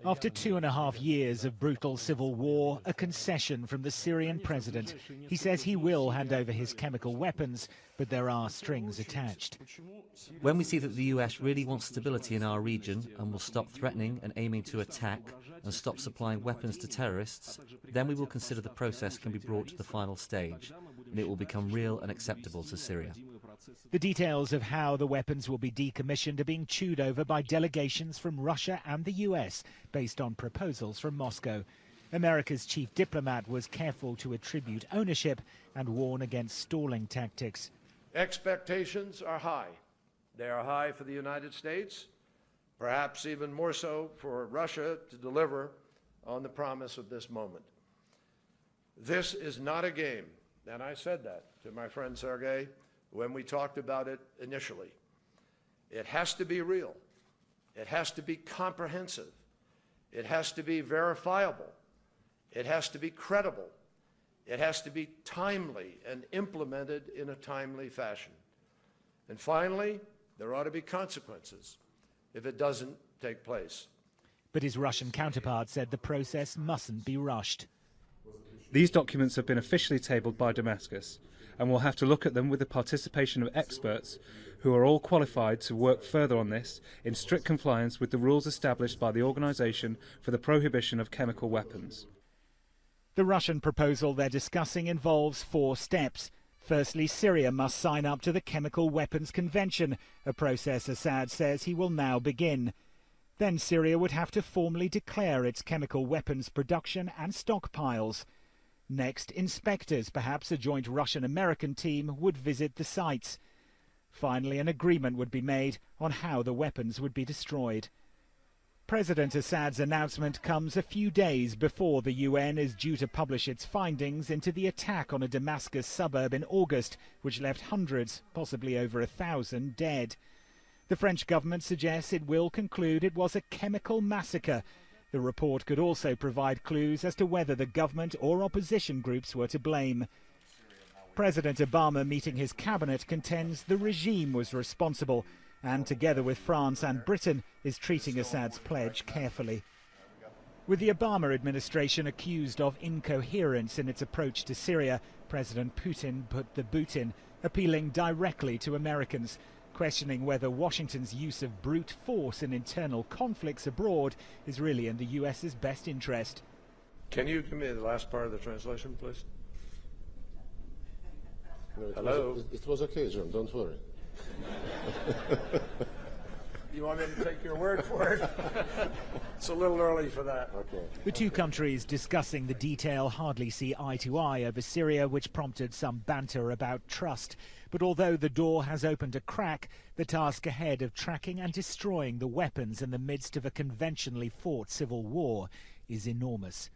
After 2.5 years of brutal civil war, a concession from the Syrian president. He says he will hand over his chemical weapons, but there are strings attached. When we see that the US really wants stability in our region and will stop threatening and aiming to attack and stop supplying weapons to terrorists, then we will consider the process can be brought to the final stage and it will become real and acceptable to Syria. The details of how the weapons will be decommissioned are being chewed over by delegations from Russia and the US, based on proposals from Moscow. America's chief diplomat was careful to attribute ownership and warn against stalling tactics. Expectations are high. They are high for the United States, perhaps even more so for Russia to deliver on the promise of this moment. This is not a game, and I said that to my friend Sergei when we talked about it initially. It has to be real. It has to be comprehensive. It has to be verifiable. It has to be credible. It has to be timely and implemented in a timely fashion. And finally, there ought to be consequences if it doesn't take place. But his Russian counterpart said the process mustn't be rushed. These documents have been officially tabled by Damascus, and we'll have to look at them with the participation of experts who are all qualified to work further on this in strict compliance with the rules established by the Organisation for the Prohibition of Chemical Weapons. The Russian proposal they're discussing involves 4 steps. Firstly, Syria must sign up to the Chemical Weapons Convention, a process Assad says he will now begin. Then Syria would have to formally declare its chemical weapons production and stockpiles. Next, inspectors, perhaps a joint Russian-American team, would visit the sites. Finally, an agreement would be made on how the weapons would be destroyed. President Assad's announcement comes a few days before the UN is due to publish its findings into the attack on a Damascus suburb in August, which left hundreds, possibly over 1,000, dead. The French government suggests it will conclude it was a chemical massacre. The report could also provide clues as to whether the government or opposition groups were to blame. President Obama, meeting his cabinet, contends the regime was responsible and, together with France and Britain, is treating Assad's pledge carefully. With the Obama administration accused of incoherence in its approach to Syria, President Putin put the boot in, appealing directly to Americans, questioning whether Washington's use of brute force in internal conflicts abroad is really in the US's best interest. Can you give me the last part of the translation, please? No, Hello? It was okay, John, don't worry. You want me to take your word for it? It's a little early for that. Okay. The two countries discussing the detail hardly see eye to eye over Syria, which prompted some banter about trust. But although the door has opened a crack, the task ahead of tracking and destroying the weapons in the midst of a conventionally fought civil war is enormous.